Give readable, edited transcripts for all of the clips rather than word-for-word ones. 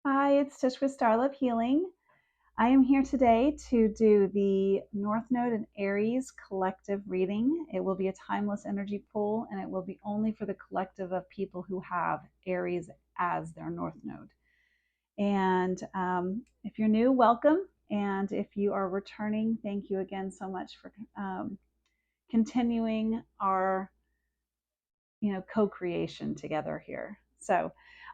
Hi, it's Tish with Starlove Healing. I am here today to do the North Node and Aries collective reading. It will be a timeless energy pull, and it will be only for the collective of people who have Aries as their North Node. And if you're new, welcome. And if you are returning, thank you again so much for continuing our co-creation together here. So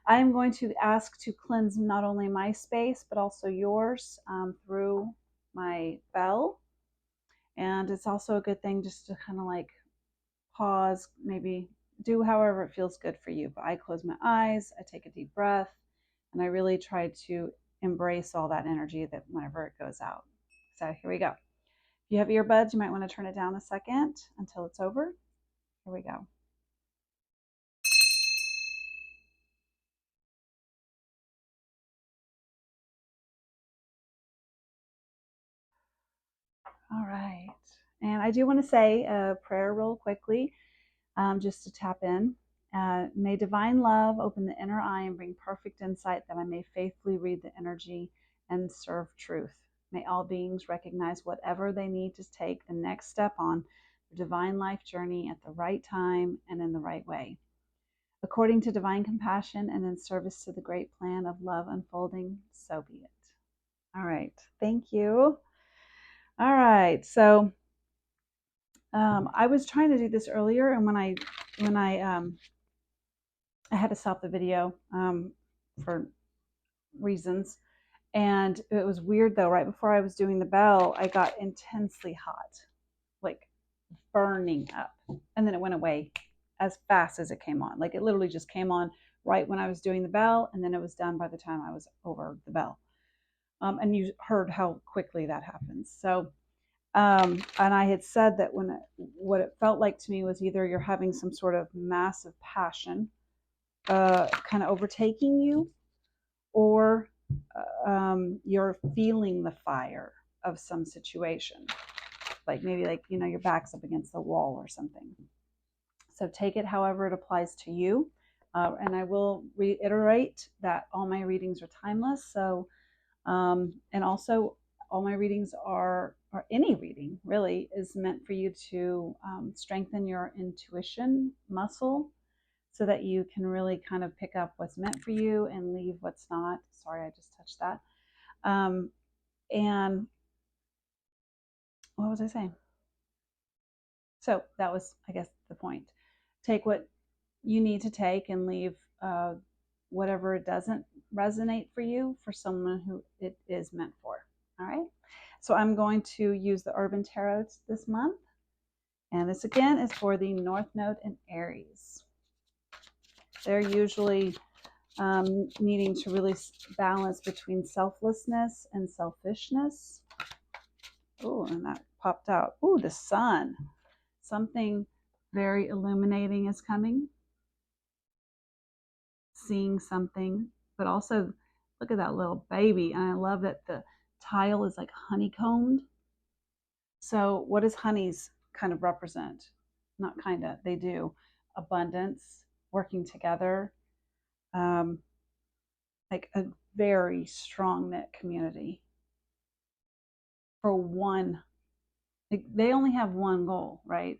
I am going to ask to cleanse not only my space but also yours through my bell. And it's also a good thing just to kind of like pause, maybe do however it feels good for you. But I close my eyes, I take a deep breath, and I really try to embrace all that energy that whenever it goes out. So here we go. If you have earbuds, you might want to turn it down a second until it's over. Here we go. All right. And I do want to say a prayer real quickly, just to tap in. May divine love open the inner eye and bring perfect insight that I may faithfully read the energy and serve truth. May all beings recognize whatever they need to take the next step on the divine life journey at the right time and in the right way. According to divine compassion and in service to the great plan of love unfolding, so be it. All right. Thank you. All right. So I was trying to do this earlier, and I had to stop the video for reasons, and it was weird though. Right before I was doing the bell, I got intensely hot, like burning up, and then it went away as fast as it came on. Like it literally just came on right when I was doing the bell, and then it was done by the time I was over the bell. And you heard how quickly that happens. So and I had said that what it felt like to me was either you're having some sort of massive passion kind of overtaking you, or you're feeling the fire of some situation, like maybe like your back's up against the wall or something. So take it however it applies to you. And I will reiterate that all my readings are timeless. So and also, all my readings or any reading really, is meant for you to strengthen your intuition muscle so that you can really kind of pick up what's meant for you and leave what's not. Sorry, I just touched that. And what was I saying? So that was, I guess, the point. Take what you need to take and leave whatever it doesn't resonate for you for someone who it is meant for. All right. So I'm going to use the Urban Tarot this month. And this again is for the North Node and Aries. They're usually needing to really balance between selflessness and selfishness. Oh, and that popped out. Oh, the sun. Something very illuminating is coming. Seeing something, but also look at that little baby. And I love that the tile is like honeycombed. So what does honeys kind of represent? Not kind of, they do. Abundance, working together, um, like a very strong knit community for one. Like they only have one goal, right?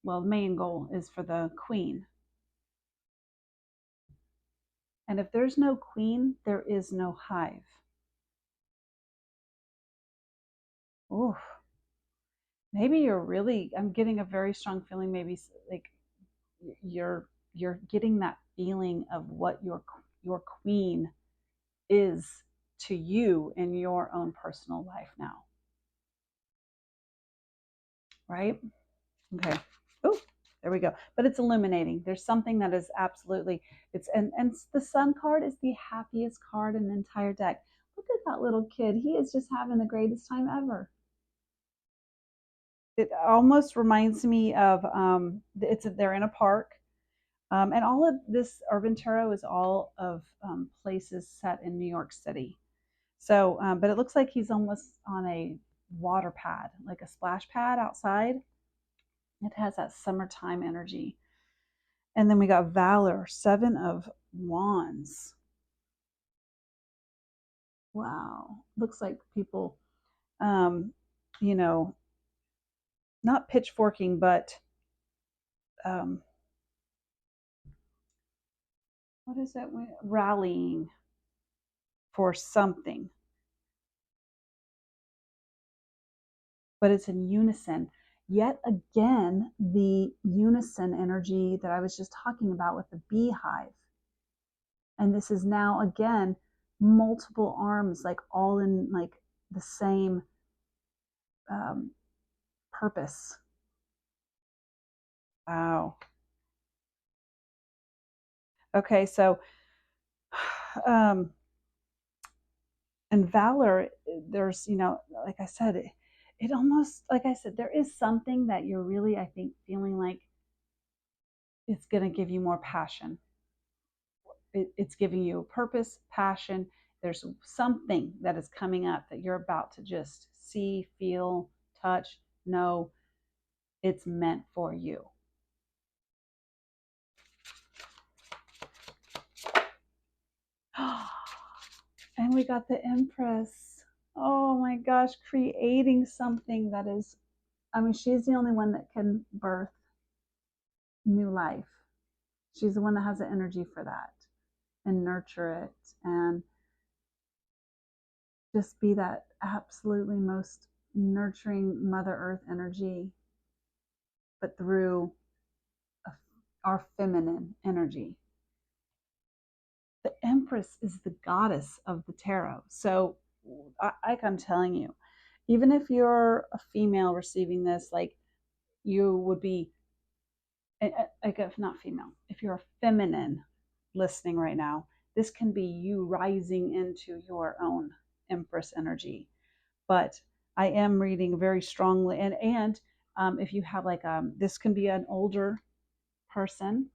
Well, the main goal is for the queen. And if there's no queen, there is no hive. Ooh, maybe you're really, I'm getting a very strong feeling, maybe like you're getting that feeling of what your queen is to you in your own personal life now, right? Okay. Oh, there we go. But it's illuminating. There's something that is absolutely, it's and the sun card is the happiest card in the entire deck. Look at that little kid. He is just having the greatest time ever. It almost reminds me of they're in a park. And all of this Urban Tarot is all of places set in New York City. So, but it looks like he's almost on a water pad, like a splash pad outside. It has that summertime energy. And then we got Valor, Seven of Wands. wow, looks like people, um, you know, not pitchforking, but um, what is that? Rallying for something, but it's in unison. Yet again, the unison energy that I was just talking about with the beehive. And this is now again multiple arms, like all in like the same um, purpose. Wow. Okay, so um, and valor, there's, like I said, it almost, like I said, there is something that you're really, I think, feeling like it's going to give you more passion. It's giving you purpose, passion. There's something that is coming up that you're about to just see, feel, touch, know it's meant for you. And we got the Empress. Oh my gosh, creating something that is, I mean, she's the only one that can birth new life. She's the one that has the energy for that and nurture it and just be that absolutely most nurturing Mother Earth energy, but through our feminine energy. The Empress is the goddess of the tarot. So, I'm telling you, even if you're a female receiving this, like you would be, like if not female, if you're a feminine listening right now, this can be you rising into your own Empress energy. But I am reading very strongly, and if you have like this can be an older person,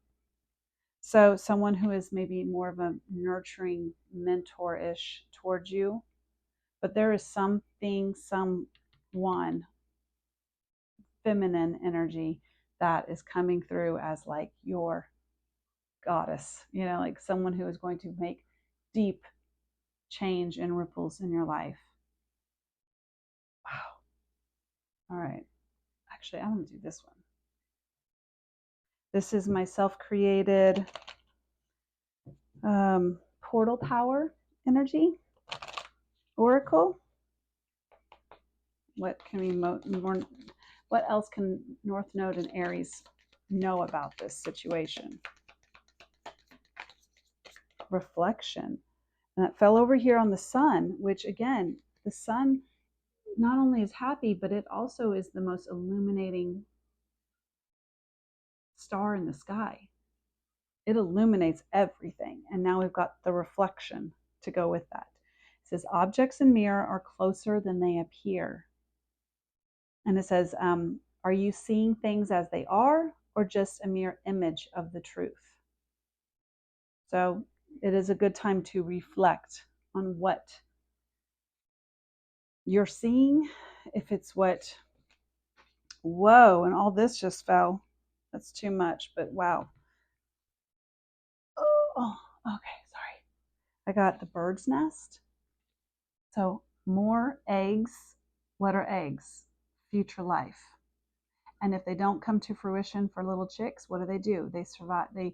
so someone who is maybe more of a nurturing mentor-ish towards you, but there is something, someone feminine energy that is coming through as like your goddess, like someone who is going to make deep change and ripples in your life. Wow. All right. Actually, I'm going to do this one. This is my self-created portal power energy oracle. What can we more? What else can North Node and Aries know about this situation? Reflection. And that fell over here on the sun, which again, the sun not only is happy, but it also is the most illuminating star in the sky. It illuminates everything. And now we've got the reflection to go with that. It says, objects in mirror are closer than they appear. And it says, are you seeing things as they are or just a mere image of the truth? So it is a good time to reflect on what you're seeing. If it's what, whoa, and all this just fell. That's too much, but wow. Oh, okay, sorry. I got the bird's nest. So more eggs. What are eggs? Future life. And if they don't come to fruition for little chicks, what do? They survive. They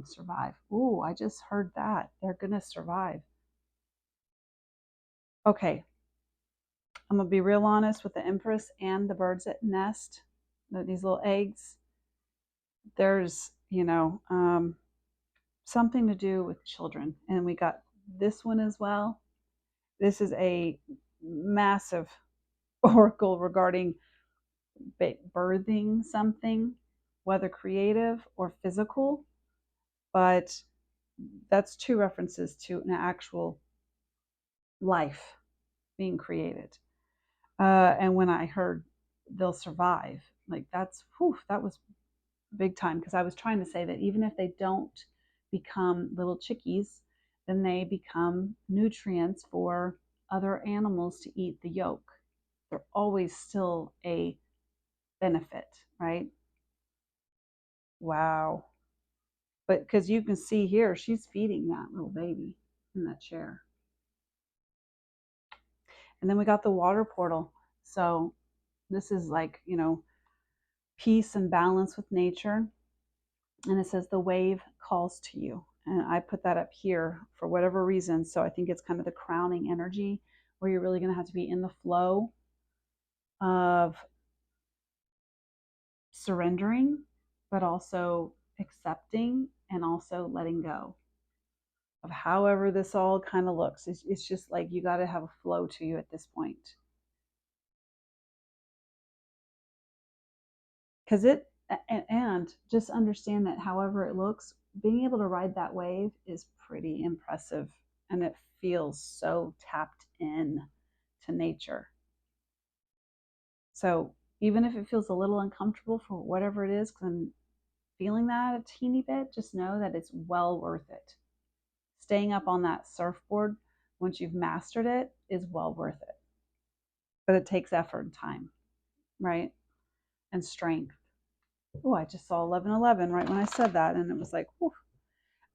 survive. Ooh, I just heard that. They're going to survive. Okay. I'm going to be real honest with the Empress and the bird's nest. These little eggs. There's, something to do with children. And we got this one as well. This is a massive oracle regarding birthing something, whether creative or physical. But that's two references to an actual life being created. And when I heard they'll survive, like that was big time, because I was trying to say that even if they don't become little chickies, then they become nutrients for other animals to eat the yolk. They're always still a benefit, right? Wow. But because you can see here, she's feeding that little baby in that chair. And then we got the water portal. So this is like, peace and balance with nature. And it says the wave calls to you. And I put that up here for whatever reason. So I think it's kind of the crowning energy where you're really going to have to be in the flow of surrendering, but also accepting and also letting go of however this all kind of looks. It's just like you got to have a flow to you at this point. Because and just understand that however it looks, being able to ride that wave is pretty impressive, and it feels so tapped in to nature. So even if it feels a little uncomfortable for whatever it is, because I'm feeling that a teeny bit, just know that it's well worth it. Staying up on that surfboard once you've mastered it is well worth it. But it takes effort and time, right? And strength. Oh, I just saw 1111 right when I said that, and it was like, whew.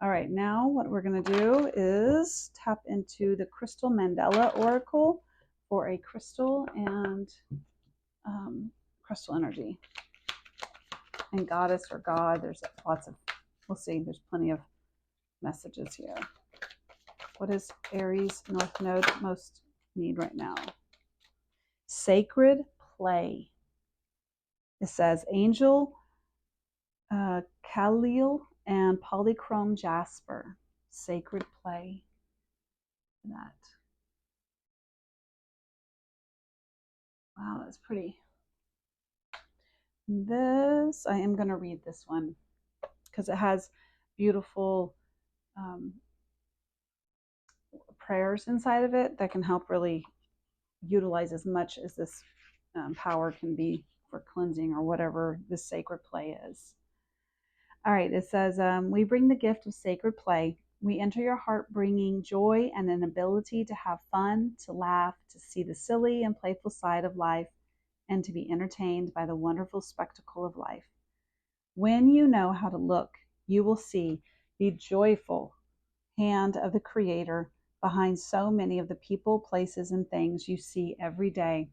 All right, now what we're going to do is tap into the Crystal Mandela Oracle for a crystal and crystal energy. And goddess or God, there's lots of, we'll see, there's plenty of messages here. What does Aries North Node most need right now? Sacred play. It says Angel Khalil and Polychrome Jasper. Sacred play. That. Wow, that's pretty. This, I am going to read this one because it has beautiful prayers inside of it that can help really utilize as much as this power can be for cleansing or whatever this sacred play is. All right, it says, we bring the gift of sacred play. We enter your heart bringing joy and an ability to have fun, to laugh, to see the silly and playful side of life, and to be entertained by the wonderful spectacle of life. When you know how to look, you will see the joyful hand of the Creator behind so many of the people, places, and things you see every day.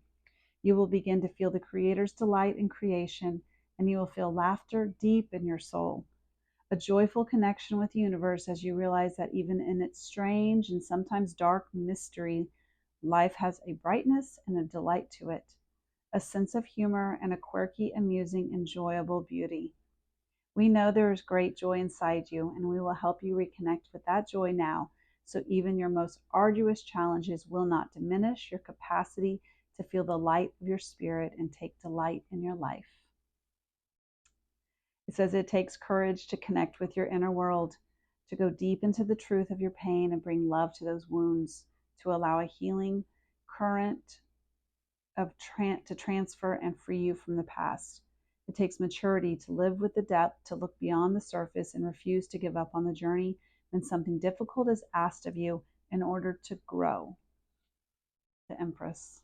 You will begin to feel the Creator's delight in creation, and you will feel laughter deep in your soul. A joyful connection with the universe as you realize that even in its strange and sometimes dark mystery, life has a brightness and a delight to it, a sense of humor and a quirky, amusing, enjoyable beauty. We know there is great joy inside you, and we will help you reconnect with that joy now, so even your most arduous challenges will not diminish your capacity to feel the light of your spirit and take delight in your life. It says it takes courage to connect with your inner world, to go deep into the truth of your pain and bring love to those wounds, to allow a healing current to transfer and free you from the past. It takes maturity to live with the depth, to look beyond the surface and refuse to give up on the journey when something difficult is asked of you in order to grow. The Empress.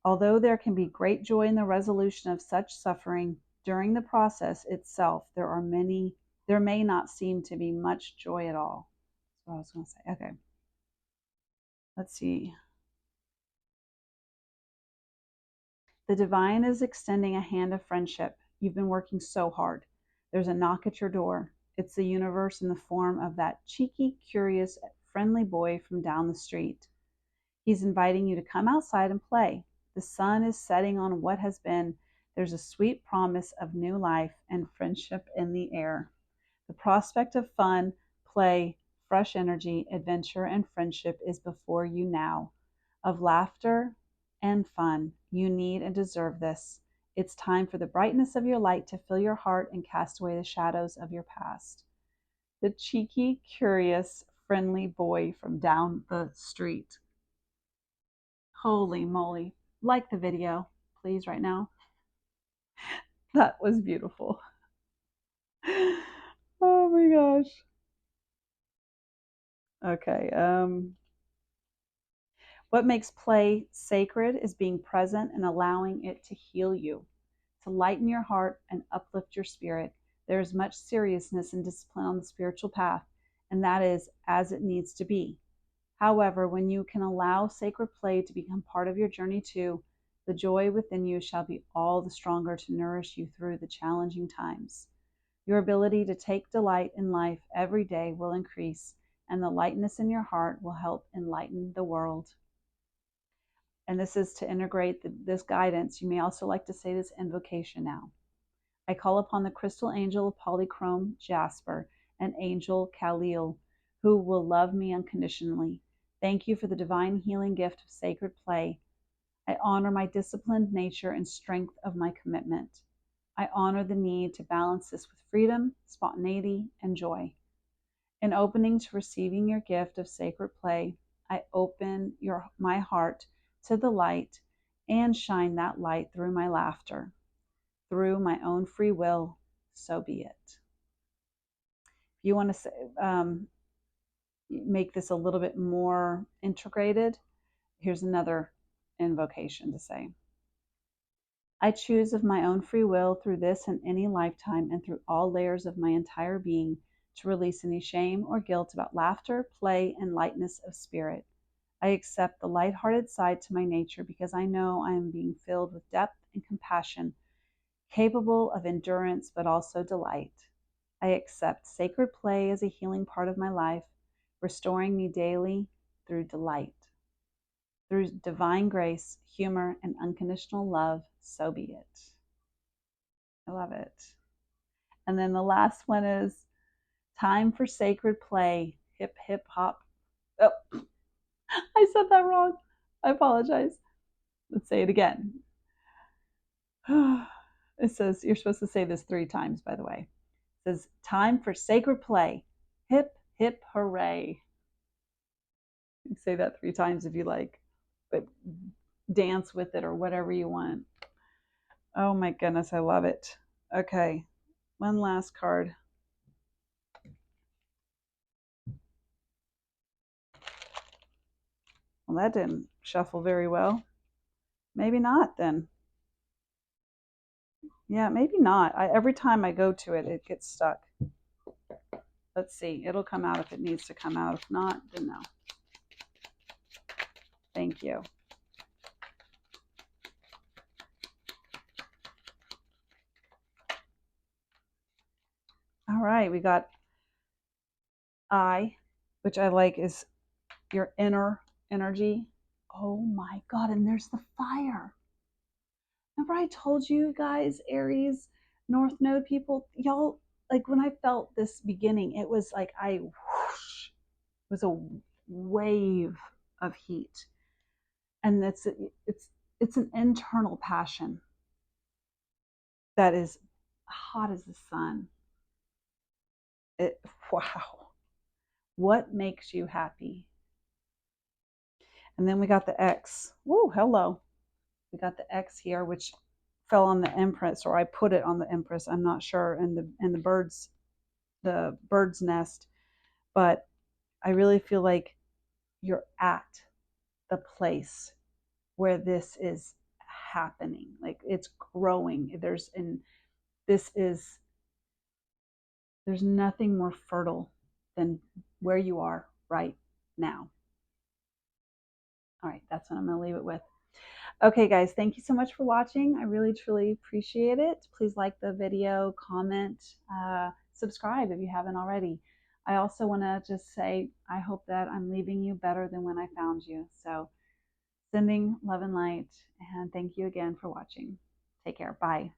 Although there can be great joy in the resolution of such suffering, during the process itself, there may not seem to be much joy at all. That's what I was going to say. Okay. Let's see. The divine is extending a hand of friendship. You've been working so hard. There's a knock at your door. It's the universe in the form of that cheeky, curious, friendly boy from down the street. He's inviting you to come outside and play. The sun is setting on what has been. There's a sweet promise of new life and friendship in the air. The prospect of fun, play, fresh energy, adventure, and friendship is before you now. Of laughter and fun, you need and deserve this. It's time for the brightness of your light to fill your heart and cast away the shadows of your past. The cheeky, curious, friendly boy from down the street. Holy moly. Like the video, please, right now. That was beautiful. Oh my gosh. Okay. What makes play sacred is being present and allowing it to heal you, to lighten your heart and uplift your spirit. There is much seriousness and discipline on the spiritual path, and that is as it needs to be. However, when you can allow sacred play to become part of your journey too, the joy within you shall be all the stronger to nourish you through the challenging times. Your ability to take delight in life every day will increase, and the lightness in your heart will help enlighten the world. And this is to integrate this guidance. You may also like to say this invocation now. I call upon the crystal angel of polychrome jasper and angel Khalil, who will love me unconditionally. Thank you for the divine healing gift of sacred play. I honor my disciplined nature and strength of my commitment. I honor the need to balance this with freedom, spontaneity, and joy. In opening to receiving your gift of sacred play, I open my heart to the light and shine that light through my laughter. Through my own free will, so be it. If you want to say, make this a little bit more integrated, here's another invocation to say. I choose of my own free will through this and any lifetime and through all layers of my entire being to release any shame or guilt about laughter, play, and lightness of spirit. I accept the lighthearted side to my nature because I know I am being filled with depth and compassion, capable of endurance but also delight. I accept sacred play as a healing part of my life, restoring me daily through delight. Through divine grace, humor, and unconditional love, so be it. I love it. And then the last one is time for sacred play. Hip, hip, hop. Oh, I said that wrong. I apologize. Let's say it again. It says, you're supposed to say this 3 times, by the way. It says, time for sacred play. Hip, hip, hooray. You say that 3 times if you like, but dance with it or whatever you want. Oh my goodness, I love it. Okay, one last card. Well, that didn't shuffle very well. Maybe not then. Yeah, maybe not. Every time I go to it, it gets stuck. Let's see. It'll come out if it needs to come out. If not, then no. Thank you. All right, we got I, which I like is your inner energy. Oh my God, and there's the fire. Remember I told you guys, Aries, North Node people, y'all, like when I felt this beginning, it was like it was a wave of heat. And it's an internal passion that is hot as the sun. Wow. What makes you happy? And then we got the X. Woo, hello. We got the X here, which fell on the Empress, or I put it on the Empress. I'm not sure, and the bird's nest. But I really feel like you're at the place where this is happening. Like it's growing. There's nothing more fertile than where you are right now. All right, that's what I'm going to leave it with. Okay, guys, thank you so much for watching. I really, truly appreciate it. Please like the video, comment, subscribe if you haven't already. I also want to just say, I hope that I'm leaving you better than when I found you. So sending love and light, and thank you again for watching. Take care. Bye.